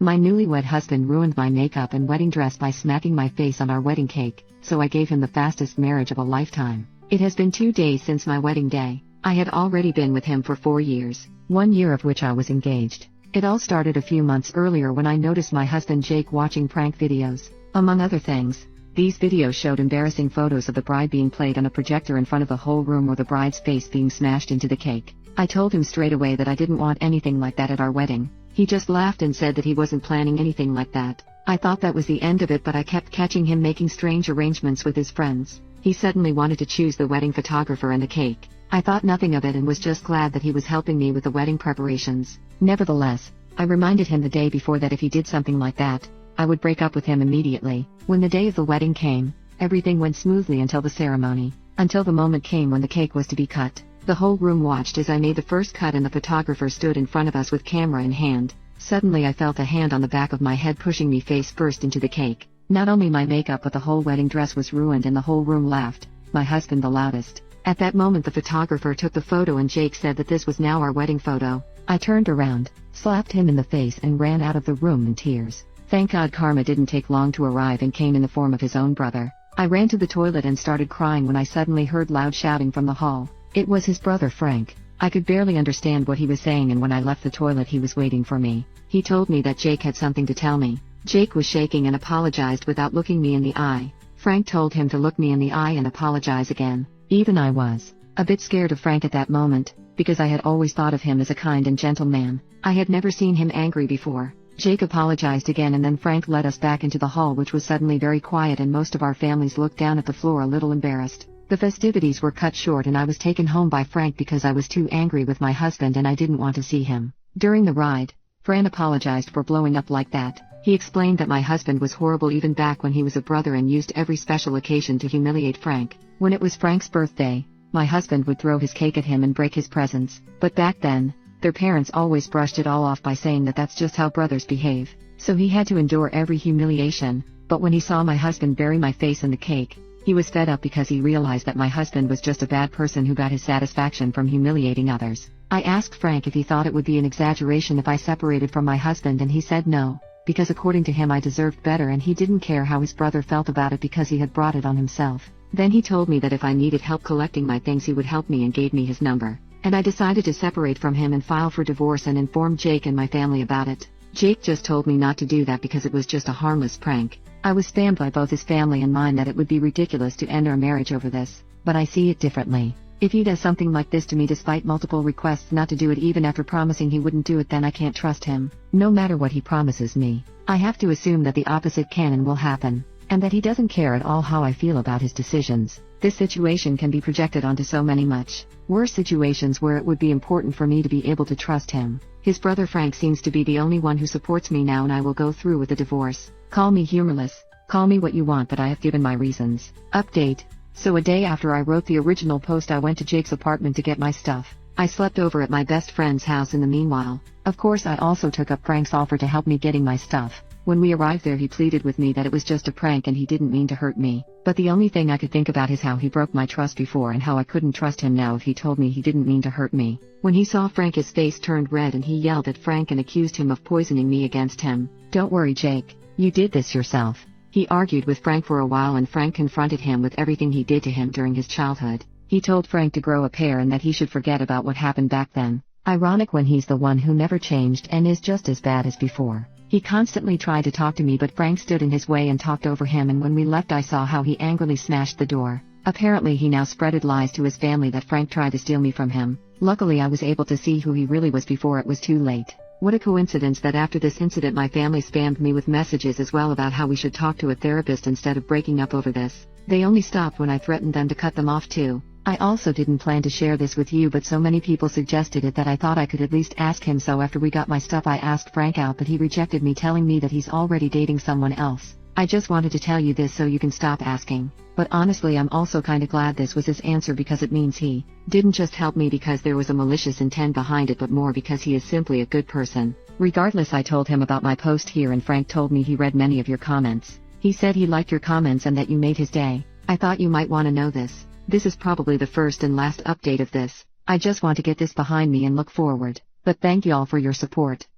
My newlywed husband ruined my makeup and wedding dress by smacking my face on our wedding cake, so I gave him the fastest marriage of a lifetime. It has been 2 days since my wedding day. I had already been with him for 4 years, 1 year of which I was engaged. It all started a few months earlier when I noticed my husband Jake watching prank videos. Among other things, these videos showed embarrassing photos of the bride being played on a projector in front of the whole room or the bride's face being smashed into the cake. I told him straight away that I didn't want anything like that at our wedding. He just laughed and said that he wasn't planning anything like that. I thought that was the end of it, but I kept catching him making strange arrangements with his friends. He suddenly wanted to choose the wedding photographer and the cake. I thought nothing of it and was just glad that he was helping me with the wedding preparations. Nevertheless, I reminded him the day before that if he did something like that, I would break up with him immediately. When the day of the wedding came, everything went smoothly until the ceremony. Until the moment came when the cake was to be cut. The whole room watched as I made the first cut and the photographer stood in front of us with camera in hand. Suddenly I felt a hand on the back of my head pushing me face first into the cake. Not only my makeup but the whole wedding dress was ruined and the whole room laughed, my husband the loudest. At that moment the photographer took the photo and Jake said that this was now our wedding photo. I turned around, slapped him in the face and ran out of the room in tears. Thank God karma didn't take long to arrive and came in the form of his own brother. I ran to the toilet and started crying when I suddenly heard loud shouting from the hall. It was his brother Frank. I could barely understand what he was saying, and when I left the toilet he was waiting for me. He told me that Jake had something to tell me. Jake was shaking and apologized without looking me in the eye. Frank told him to look me in the eye and apologize again. Even I was a bit scared of Frank at that moment, because I had always thought of him as a kind and gentle man. I had never seen him angry before. Jake apologized again and then Frank led us back into the hall, which was suddenly very quiet, and most of our families looked down at the floor a little embarrassed. The festivities were cut short and I was taken home by Frank because I was too angry with my husband and I didn't want to see him. During the ride, Fran apologized for blowing up like that. He explained that my husband was horrible even back when he was a brother and used every special occasion to humiliate Frank. When it was Frank's birthday, my husband would throw his cake at him and break his presents. But back then, their parents always brushed it all off by saying that that's just how brothers behave. So he had to endure every humiliation. But when he saw my husband bury my face in the cake, he was fed up because he realized that my husband was just a bad person who got his satisfaction from humiliating others. I asked Frank if he thought it would be an exaggeration if I separated from my husband, and he said no, because according to him I deserved better and he didn't care how his brother felt about it because he had brought it on himself. Then he told me that if I needed help collecting my things he would help me and gave me his number. And I decided to separate from him and file for divorce and inform Jake and my family about it. Jake just told me not to do that because it was just a harmless prank. I was spammed by both his family and mine that it would be ridiculous to end our marriage over this, but I see it differently. If he does something like this to me despite multiple requests not to do it even after promising he wouldn't do it, then I can't trust him. No matter what he promises me, I have to assume that the opposite can and will happen, and that he doesn't care at all how I feel about his decisions. This situation can be projected onto so many much worse situations where it would be important for me to be able to trust him. His brother Frank seems to be the only one who supports me now, and I will go through with the divorce. Call me humorless, call me what you want, but I have given my reasons. Update. So a day after I wrote the original post I went to Jake's apartment to get my stuff. I slept over at my best friend's house in the meanwhile. Of course I also took up Frank's offer to help me getting my stuff. When we arrived there he pleaded with me that it was just a prank and he didn't mean to hurt me. But the only thing I could think about is how he broke my trust before and how I couldn't trust him now if he told me he didn't mean to hurt me. When he saw Frank his face turned red and he yelled at Frank and accused him of poisoning me against him. Don't worry Jake, you did this yourself. He argued with Frank for a while and Frank confronted him with everything he did to him during his childhood. He told Frank to grow a pair and that he should forget about what happened back then. Ironic when he's the one who never changed and is just as bad as before. He constantly tried to talk to me but Frank stood in his way and talked over him, and when we left I saw how he angrily smashed the door. Apparently he now spreaded lies to his family that Frank tried to steal me from him. Luckily I was able to see who he really was before it was too late. What a coincidence that after this incident my family spammed me with messages as well about how we should talk to a therapist instead of breaking up over this. They only stopped when I threatened them to cut them off too. I also didn't plan to share this with you, but so many people suggested it that I thought I could at least ask him, so after we got my stuff I asked Frank out, but he rejected me, telling me that he's already dating someone else. I just wanted to tell you this so you can stop asking. But honestly I'm also kinda glad this was his answer, because it means he didn't just help me because there was a malicious intent behind it, but more because he is simply a good person. Regardless, I told him about my post here and Frank told me he read many of your comments. He said he liked your comments and that you made his day. I thought you might want to know this. This is probably the first and last update of this. I just want to get this behind me and look forward. But thank y'all for your support.